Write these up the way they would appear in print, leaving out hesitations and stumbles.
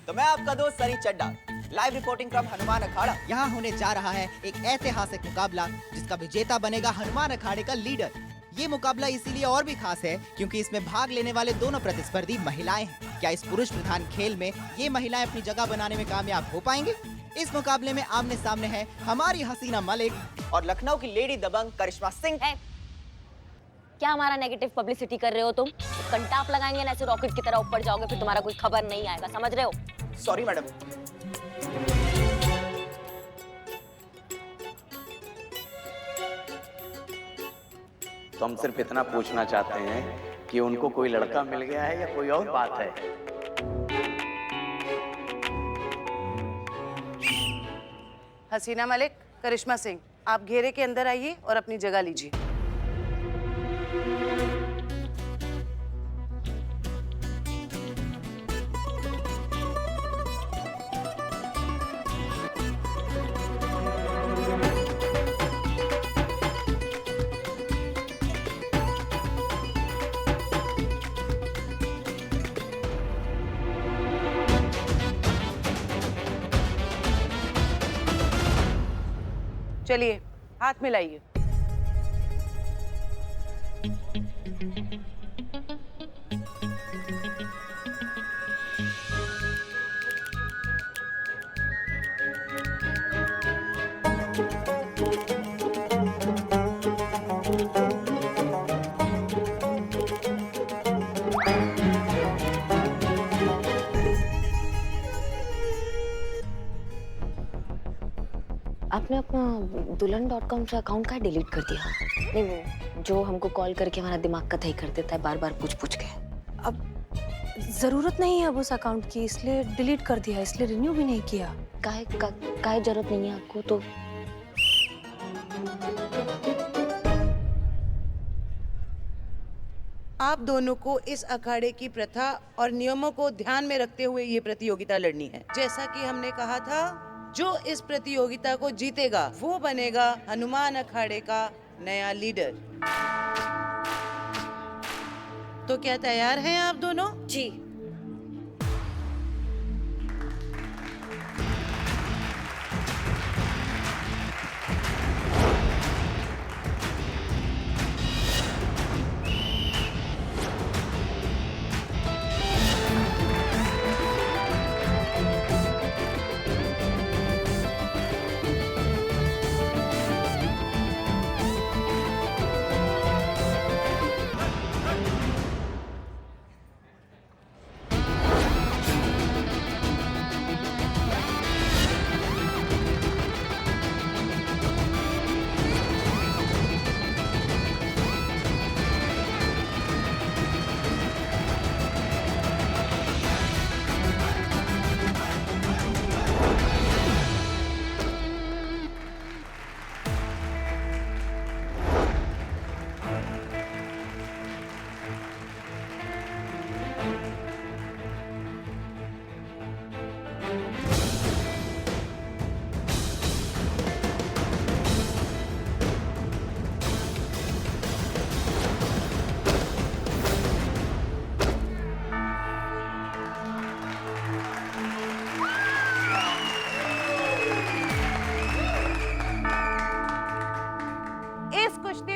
तो मैं आपका दोस्त सनी चड्डा, लाइव रिपोर्टिंग फ्रॉम हनुमान अखाड़ा। यहाँ होने जा रहा है एक ऐतिहासिक मुकाबला जिसका विजेता बनेगा हनुमान अखाड़े का लीडर। ये मुकाबला इसीलिए और भी खास है क्योंकि इसमें भाग लेने वाले दोनों प्रतिस्पर्धी महिलाएं हैं। क्या इस पुरुष प्रधान खेल में ये महिलाएं अपनी जगह बनाने में कामयाब हो पाएंगे? इस मुकाबले में आमने सामने है हमारी हसीना मलिक और लखनऊ की लेडी दबंग करिश्मा सिंह। क्या हमारा नेगेटिव पब्लिसिटी कर रहे हो तुम? कंटाप लगाएंगे ना, ऐसे रॉकेट की तरह ऊपर जाओगे, फिर तुम्हारा कोई खबर नहीं आएगा, समझ रहे हो? Sorry madam. तो हम सिर्फ इतना पूछना चाहते हैं कि उनको कोई लड़का मिल गया है या कोई और बात है? हसीना मलिक, करिश्मा सिंह, आप घेरे के अंदर आइए और अपनी जगह लीजिए। चलिए, हाथ मिलाइए। आपने अपना दुल्हन.com से अकाउंट का डिलीट कर दिया? नहीं, वो जो हमको कॉल करके हमारा दिमाग का दही कर देता है बार बार पूछ के। अब जरूरत नहीं है अब उस अकाउंट की, इसलिए डिलीट कर दिया, इसलिए रिन्यू भी नहीं किया। काहे जरूरत नहीं है आपको? तो आप दोनों को इस अखाड़े की प्रथा और नियमों को ध्यान में रखते हुए ये प्रतियोगिता लड़नी है। जैसा कि हमने कहा था, जो इस प्रतियोगिता को जीतेगा वो बनेगा हनुमान अखाड़े का नया लीडर। तो क्या तैयार हैं आप दोनों? जी।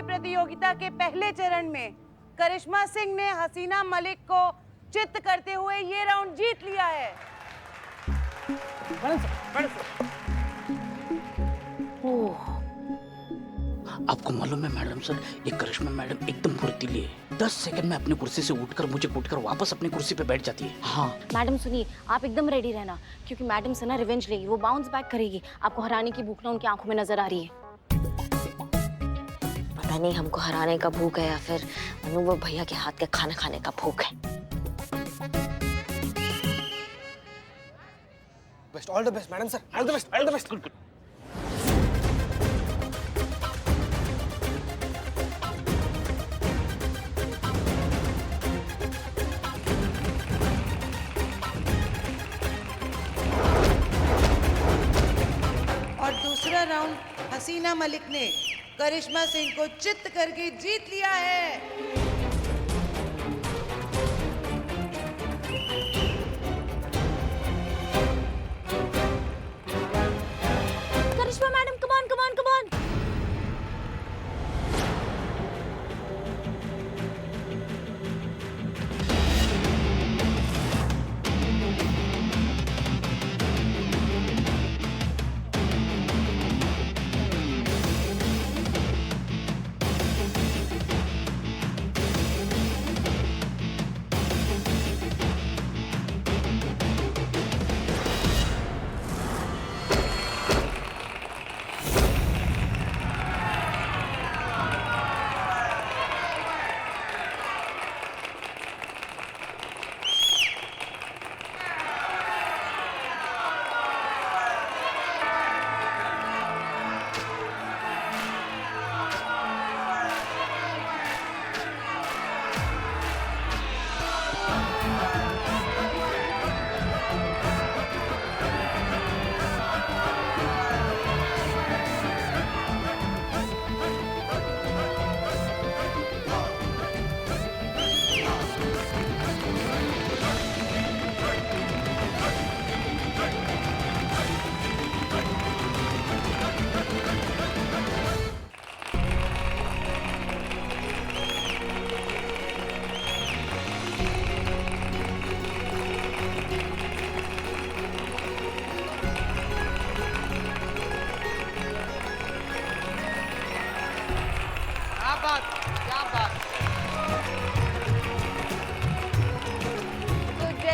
प्रतियोगिता के पहले चरण में करिश्मा सिंह ने हसीना मलिक को चित्त करते हुए ये राउंड जीत लिया है। आपको मालूम है मैडम सर, ये करिश्मा मैडम एकदम फुर्तीली है। 10 सेकंड में अपनी कुर्सी से उठकर मुझे कूटकर वापस अपनी कुर्सी पे बैठ जाती है। हाँ मैडम सुनिए, आप एकदम रेडी रहना, क्योंकि मैडम से ना रिवेंज लेगी, वो बाउंस बैक करेगी। आपको हराने की भूख ना उनकी आंखों में नजर आ रही है। पता नहीं हमको हराने का भूख है या फिर अनुभव भैया के हाथ के खाना खाने का भूख है। Best, all the best madam sir, all the best, all the best. Good good. और दूसरा राउंड हसीना मलिक ने करिश्मा सिंह को चित्त करके जीत लिया है।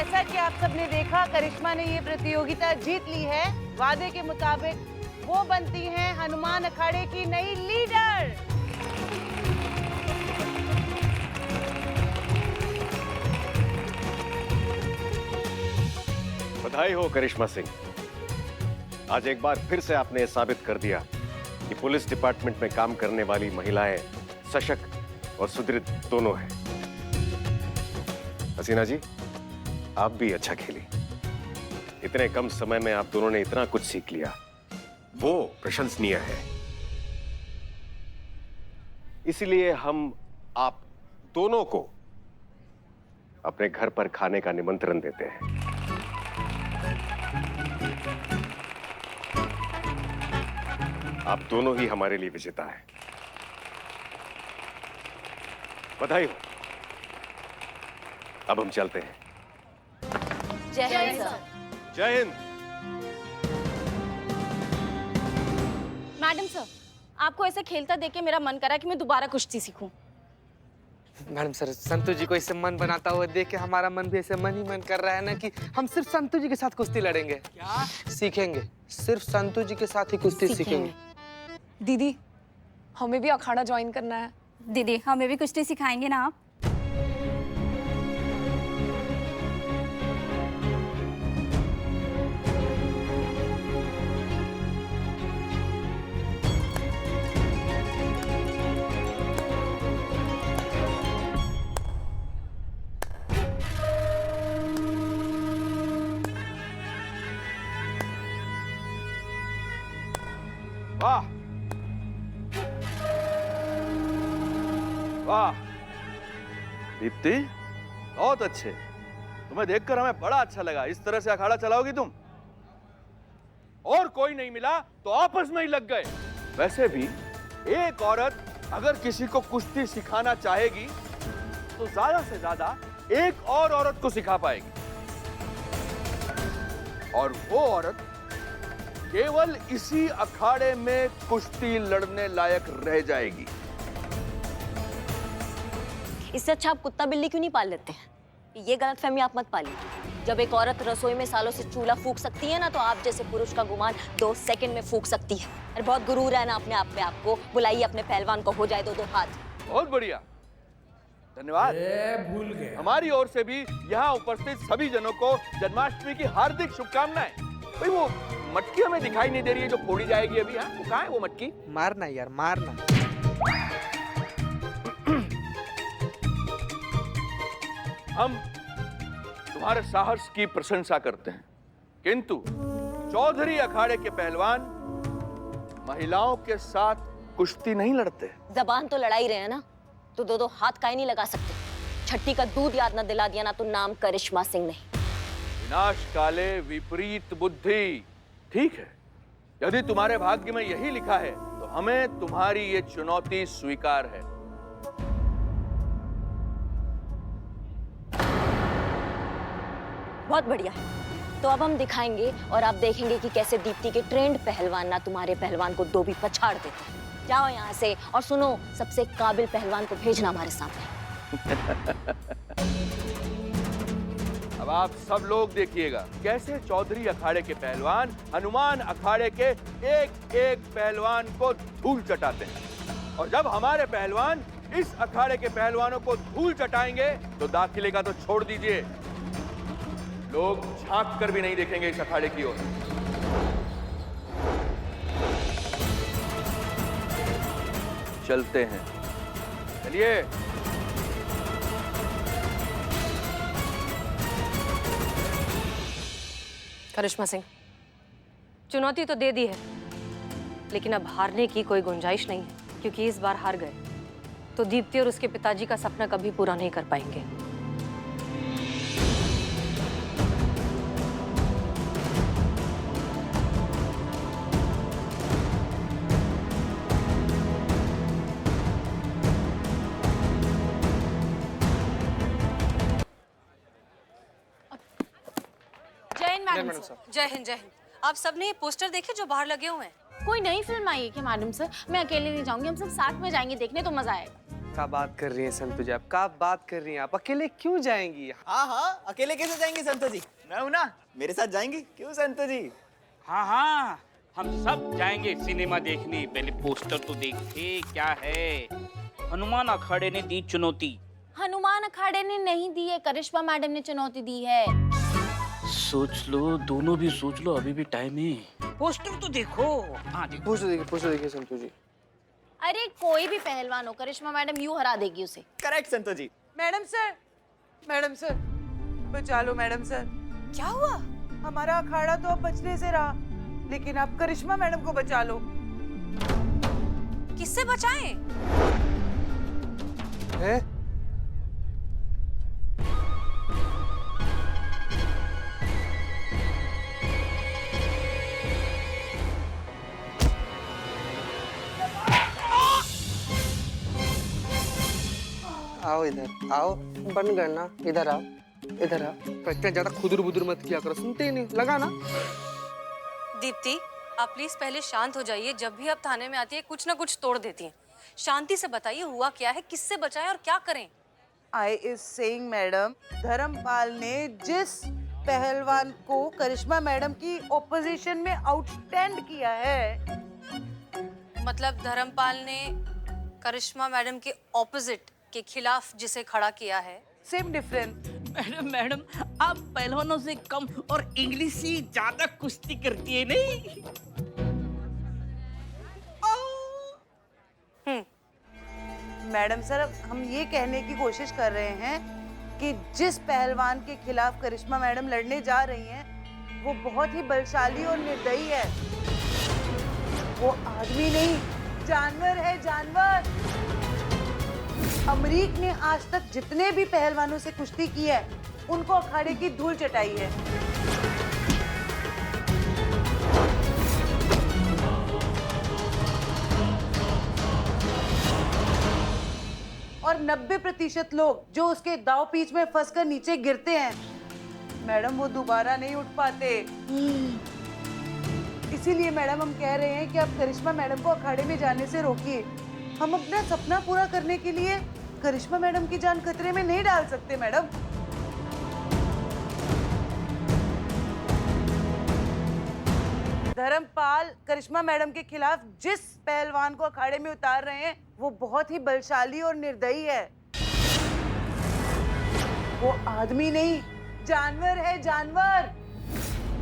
जैसा कि आप सबने देखा, करिश्मा ने ये प्रतियोगिता जीत ली है। वादे के मुताबिक वो बनती हैं हनुमान अखाड़े की नई लीडर। बधाई हो करिश्मा सिंह। आज एक बार फिर से आपने साबित कर दिया कि पुलिस डिपार्टमेंट में काम करने वाली महिलाएं सशक्त और सुदृढ़ दोनों हैं। हसीना जी, आप भी अच्छा खेली। इतने कम समय में आप दोनों ने इतना कुछ सीख लिया, वो प्रशंसनीय है। इसलिए हम आप दोनों को अपने घर पर खाने का निमंत्रण देते हैं। आप दोनों ही हमारे लिए विजेता हैं। बधाई हो। अब हम चलते हैं। जय हिंद सर। जय हिंद। मैडम सर, आपको ऐसे खेलता देख के मेरा मन करा कि मैं दोबारा कुश्ती सीखूं। मैडम सर, संतु जी को इससे मन बनाता हुआ देख के हमारा मन भी ऐसे मन ही मन कर रहा है ना कि हम सिर्फ संतु जी के साथ कुश्ती लड़ेंगे। क्या सीखेंगे? सिर्फ संतु जी के साथ ही कुश्ती सीखेंगे। दीदी, हमें भी अखाड़ा ज्वाइन करना है। दीदी, हमें भी कुश्ती सिखाएंगे ना आप? वाह वाह दीप्ति, बहुत अच्छे। तुम्हें देखकर हमें बड़ा अच्छा लगा। इस तरह से अखाड़ा चलाओगी तुम? और कोई नहीं मिला तो आपस में ही लग गए। वैसे भी एक औरत अगर किसी को कुश्ती सिखाना चाहेगी तो ज्यादा से ज्यादा एक और औरत को सिखा पाएगी, और वो औरत केवल इसी अखाड़े में कुश्ती लड़ने लायक रह जाएगी। इससे अच्छा आप कुत्ता बिल्ली क्यों नहीं पाल लेते हैं? ये गलतफहमी आप मत पालिए। जब एक औरत रसोई में सालों से चूल्हा फूंक सकती है ना, तो आप जैसे पुरुष का गुमान 2 सेकंड में फूंक सकती है। अरे बहुत गुरूर है ना अपने आप में आपको। बुलाइए अपने पहलवान को, हो जाए 2-2 हाथ। बहुत बढ़िया, धन्यवाद। भूल गए। हमारी ओर से भी यहाँ उपस्थित सभी जनों को जन्माष्टमी की हार्दिक शुभकामनाएं। भाई वो मटकी हमें दिखाई नहीं दे रही है जो फोड़ी जाएगी अभी। हाँ, वो कहाँ है वो मटकी? मारना यार, मारना। हम तुम्हारे साहस की प्रशंसा करते हैं, किंतु चौधरी अखाड़े के पहलवान महिलाओं के साथ कुश्ती नहीं लड़ते। जबान तो लड़ा ही रहे हैं ना, तो 2-2 हाथ काहे नहीं लगा सकते? छठी का दूध याद न दिला दिया ना तो नाम करिश्मा सिंह नहीं। विनाश काले विपरीत बुद्धि। ठीक है, यदि तुम्हारे भाग्य में यही लिखा है तो हमें तुम्हारी ये चुनौती स्वीकार है। बहुत बढ़िया। तो अब हम दिखाएंगे और आप देखेंगे कि कैसे दीप्ति के ट्रेंड पहलवान ना तुम्हारे पहलवान को 2 भी पछाड़ देते हैं। जाओ यहाँ से, और सुनो, सबसे काबिल पहलवान को भेजना हमारे सामने। अब आप सब लोग देखिएगा कैसे चौधरी अखाड़े के पहलवान हनुमान अखाड़े के एक एक पहलवान को धूल चटाते हैं। और जब हमारे पहलवान इस अखाड़े के पहलवानों को धूल चटाएंगे तो दाखिले का तो छोड़ दीजिए, लोग झांक कर भी नहीं देखेंगे इस अखाड़े की ओर। चलते हैं, चलिए। करिश्मा सिंह, चुनौती तो दे दी है, लेकिन अब हारने की कोई गुंजाइश नहीं है, क्योंकि इस बार हार गए तो दीप्ति और उसके पिताजी का सपना कभी पूरा नहीं कर पाएंगे। Madam sir. जय हिंद, जय हिंद। आप सबने ये पोस्टर देखे जो बाहर लगे हुए हैं? कोई नई फिल्म आई है क्या मैडम सर? मैं अकेले नहीं जाऊंगी, हम सब साथ में जाएंगे देखने, तो मजा आएगा। क्या बात कर रही हैं संतु जी आप? क्या बात कर रही हैं आप? अकेले क्यों जाएंगी? हाँ हाँ, अकेले कैसे जाएंगे संतो जी? मैं हूं ना, मेरे साथ जाएंगे। क्यों संतो जी? हाँ हाँ, हम सब जाएंगे सिनेमा देखने। पहले पोस्टर तो देखते क्या है। हनुमान अखाड़े ने दी चुनौती। हनुमान अखाड़े ने नहीं दी है, करिश्मा मैडम ने चुनौती दी है। सोच लो, दोनों भी सोच लो, अभी भी टाइम है। पोस्टर तो देखो। हाँ देखो। पूछो देखिए संतु जी। अरे कोई भी पहलवान हो, करिश्मा मैडम यूं हरा देगी उसे। करेक्ट संतो जी। मैडम सर बचा लो मैडम सर। क्या हुआ? हमारा अखाड़ा तो अब बचने से रहा, लेकिन आप करिश्मा मैडम को बचा लो। किससे बचाएं? है? आओ इधर आओ, बन गए ना, इधर आओ इधर आओ। इतना ज्यादा खुदुर बुदुर मत किया करो, सुनते ही नहीं, लगा ना। दीप्ति, आप प्लीज पहले शांत हो जाइए। जब भी आप थाने में आती है कुछ ना कुछ तोड़ देती हैं। शांति से बताइए हुआ क्या है, किससे बचाएं और क्या करें? I is saying madam, Dharmpal ने जिस पहलवान को करिश्मा मैडम की ओपोजिशन में आउटस्टैंड किया है, मतलब धर्मपाल ने करिश्मा मैडम के ऑपोजिट के खिलाफ जिसे खड़ा किया है। Same difference. मैडम आप पहलवानों से कम और इंग्लिश ही ज्यादा कुश्ती करती है नहीं? मैडम सर, अब हम ये कहने की कोशिश कर रहे हैं कि जिस पहलवान के खिलाफ करिश्मा मैडम लड़ने जा रही हैं, वो बहुत ही बलशाली और निर्दयी है। वो आदमी नहीं, जानवर है, जानवर। अमरीक ने आज तक जितने भी पहलवानों से कुश्ती की है, उनको अखाड़े की धूल चटाई है। और 90% लोग जो उसके दाव पीच में फंसकर नीचे गिरते हैं, मैडम वो दोबारा नहीं उठ पाते। इसीलिए मैडम हम कह रहे हैं कि आप करिश्मा मैडम को अखाड़े में जाने से रोकिए। हम अपना सपना पूरा करने के लिए करिश्मा मैडम की जान खतरे में नहीं डाल सकते मैडम। धर्मपाल करिश्मा मैडम के खिलाफ जिस पहलवान को अखाड़े में उतार रहे हैं, वो बहुत ही बलशाली और निर्दयी है। वो आदमी नहीं, जानवर है, जानवर।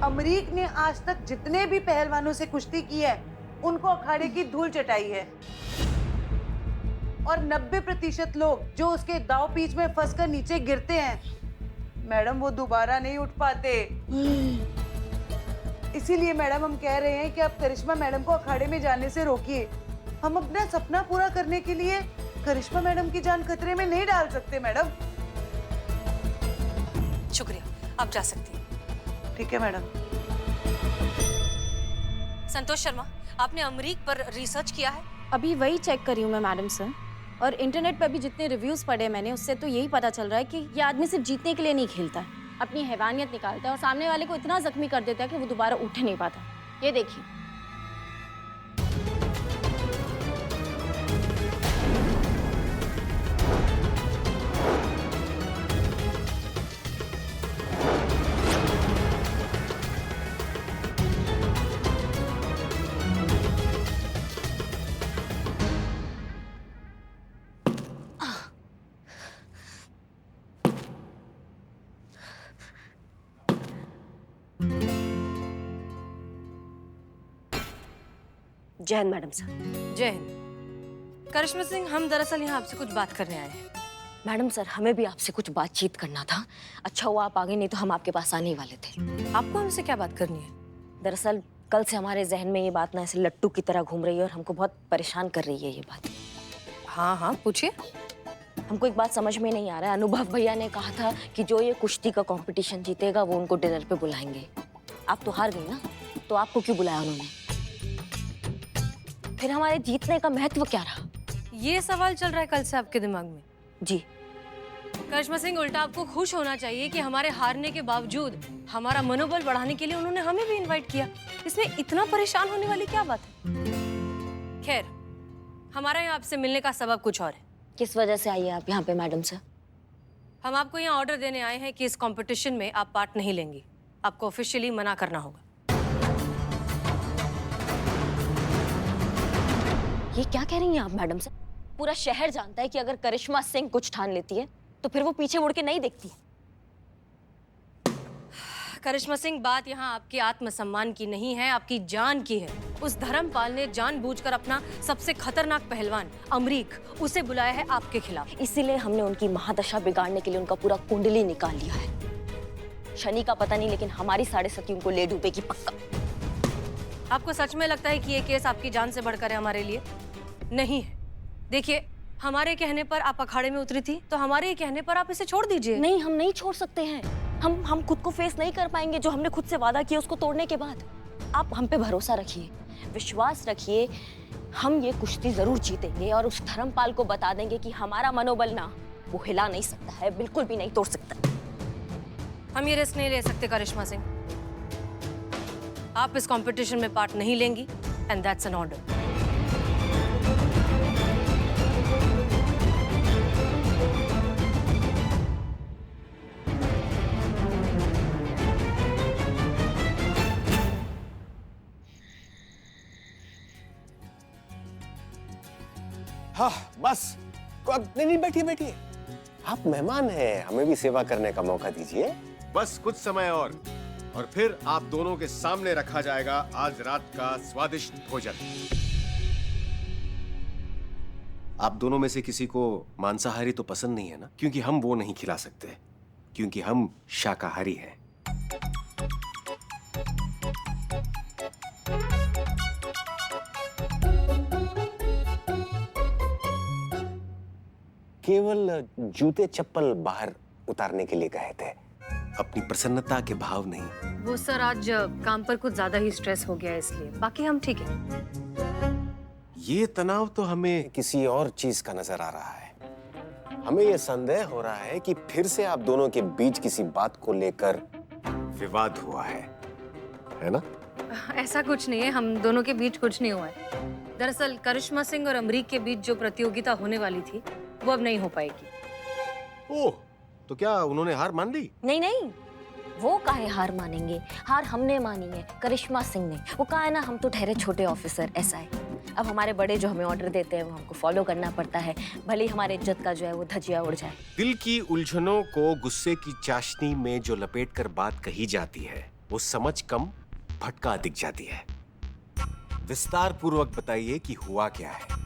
अमरीक ने आज तक जितने भी पहलवानों से कुश्ती की है, उनको अखाड़े की धूल चटाई है। और 90% लोग जो उसके दाव पीच में फंसकर नीचे गिरते हैं, मैडम वो दोबारा नहीं उठ पाते। इसीलिए मैडम हम कह रहे हैं कि आप करिश्मा मैडम को अखाड़े में जाने से रोकिए। हम अपना सपना पूरा करने के लिए करिश्मा मैडम की जान खतरे में नहीं डाल सकते मैडम। शुक्रिया, आप जा सकती हैं। ठीक है मैडम। संतोष शर्मा, आपने अमरीक पर रिसर्च किया है? अभी वही चेक करी हूँ मैं मैडम सर, और इंटरनेट पर भी जितने रिव्यूज पढ़े मैंने, उससे तो यही पता चल रहा है कि ये आदमी सिर्फ जीतने के लिए नहीं खेलता है, अपनी हैवानियत निकालता है और सामने वाले को इतना जख्मी कर देता है कि वो दोबारा उठ नहीं पाता। ये देखिए। जय हिंद मैडम सर। जय हिंद। करिश्मा सिंह, हम दरअसल यहाँ आपसे कुछ बात करने आए हैं। मैडम सर, हमें भी आपसे कुछ बातचीत करना था। अच्छा हुआ आप आ गए, नहीं तो हम आपके पास आने ही वाले थे। आपको हमसे क्या बात करनी है? दरअसल कल से हमारे जहन में ये बात ना ऐसे लट्टू की तरह घूम रही है और हमको बहुत परेशान कर रही है ये बात। हाँ हाँ, पूछिए। हमको एक बात समझ में नहीं आ रहा है। अनुभव भैया ने कहा था कि जो ये कुश्ती का कंपटीशन जीतेगा वो उनको डिनर पे बुलाएंगे। आप तो हार गई ना, तो आपको क्यों बुलाया उन्होंने? फिर हमारे जीतने का महत्व क्या रहा? ये सवाल चल रहा है कल से आपके दिमाग में? जी। करिश्मा सिंह, उल्टा आपको खुश होना चाहिए कि हमारे हारने के बावजूद हमारा मनोबल बढ़ाने के लिए उन्होंने हमें भी इनवाइट किया। इसमें इतना परेशान होने वाली क्या बात है? खैर, हमारा यहाँ आपसे मिलने का सबब कुछ और है। किस वजह से आई है आप यहाँ पे मैडम सर? हम आपको यहाँ ऑर्डर देने आए हैं कि इस कंपटीशन में आप पार्ट नहीं लेंगी। आपको ऑफिशियली मना करना होगा। ये क्या कह रही हैं आप मैडम सर? पूरा शहर जानता है कि अगर करिश्मा सिंह कुछ ठान लेती है तो फिर वो पीछे मुड़ के नहीं देखती है। करिश्मा सिंह, बात यहाँ आपके आत्मसम्मान की नहीं है, आपकी जान की है। उस धर्मपाल ने जानबूझकर अपना सबसे खतरनाक पहलवान अमरीक उसे बुलाया है आपके खिलाफ। इसीलिए हमने उनकी महादशा बिगाड़ने के लिए उनका पूरा कुंडली निकाल लिया है। शनि का पता नहीं, लेकिन हमारी 7.5 उनको ले डूबेगी पक्का। आपको सच में लगता है कि ये केस आपकी जान से बढ़कर है हमारे लिए? नहीं है। देखिए, हमारे कहने पर आप अखाड़े में उतरी थी, तो हमारे ही कहने पर आप इसे छोड़ दीजिए। नहीं, हम नहीं छोड़ सकते हैं। हम खुद को फेस नहीं कर पाएंगे जो हमने खुद से वादा किया उसको तोड़ने के बाद। आप हम पे भरोसा रखिए, विश्वास रखिए, हम ये कुश्ती जरूर जीतेंगे और उस धर्मपाल को बता देंगे कि हमारा मनोबल ना वो हिला नहीं सकता है, बिल्कुल भी नहीं तोड़ सकता। हम ये रिस्क नहीं ले सकते करिश्मा सिंह। आप इस कंपटीशन में पार्ट नहीं लेंगी एंड दैट्स एन ऑर्डर। हाँ बस, नहीं बैठिए बैठिए, आप मेहमान हैं, हमें भी सेवा करने का मौका दीजिए। बस कुछ समय और फिर आप दोनों के सामने रखा जाएगा आज रात का स्वादिष्ट भोजन। आप दोनों में से किसी को मांसाहारी तो पसंद नहीं है ना? क्योंकि हम वो नहीं खिला सकते, क्योंकि हम शाकाहारी हैं। केवल जूते चप्पल बाहर उतारने के लिए कहे थे, अपनी प्रसन्नता के भाव नहीं। वो सर आज काम पर कुछ ज्यादा ही स्ट्रेस हो गया इसलिए, बाकी हम ठीक है। ये तनाव तो हमें किसी और चीज का नजर आ रहा है। हमें ये संदेह हो रहा है कि फिर से आप दोनों के बीच किसी बात को लेकर विवाद हुआ है ना? ऐसा कुछ नहीं है, हम दोनों के बीच कुछ नहीं हुआ है। दरअसल करिश्मा सिंह और अमरीक के बीच जो प्रतियोगिता होने वाली थी वो अब नहीं हो पाएगी। ओह, तो क्या उन्होंने हार मान ली? नहीं, वो काहे हार मानेंगे? हार हमने मानी है, करिश्मा सिंह ने। वो कहा है ना, हम तो ठहरे छोटे ऑफिसर SI। अब हमारे बड़े जो हमें ऑर्डर देते हैं वो हमको फॉलो करना पड़ता है, भले ही हमारे इज्जत का जो है वो धजिया उड़ जाए। दिल की उलझनों को गुस्से की चाशनी में जो लपेट कर बात कही जाती है वो समझ कम भटका दिख जाती है। विस्तार पूर्वक बताइए कि हुआ क्या है।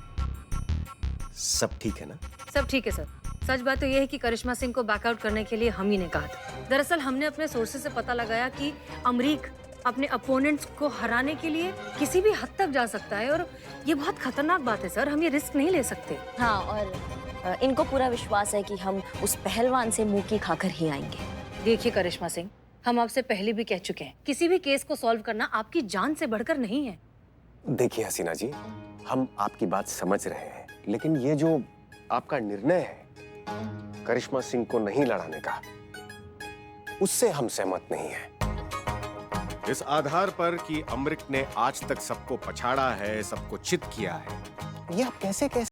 सब ठीक है ना? सब ठीक है सर। सच बात तो ये है कि करिश्मा सिंह को बैकआउट करने के लिए हम ही ने कहा था। दरअसल हमने अपने सोर्सेज से पता लगाया कि अमरीक अपने अपोनेंट्स को हराने के लिए किसी भी हद तक जा सकता है और ये बहुत खतरनाक बात है सर, हम ये रिस्क नहीं ले सकते। हाँ, और इनको पूरा विश्वास है कि हम उस पहलवान से मुंह की खाकर ही आएंगे। देखिए करिश्मा सिंह, हम आपसे पहले भी कह चुके हैं, किसी भी केस को सॉल्व करना आपकी जान से बढ़कर नहीं है। देखिए हसीना जी, हम आपकी बात समझ रहे हैं, लेकिन ये जो आपका निर्णय है करिश्मा सिंह को नहीं लड़ाने का, उससे हम सहमत नहीं हैं। इस आधार पर कि अमृत ने आज तक सबको पछाड़ा है, सबको चित किया है, ये आप कैसे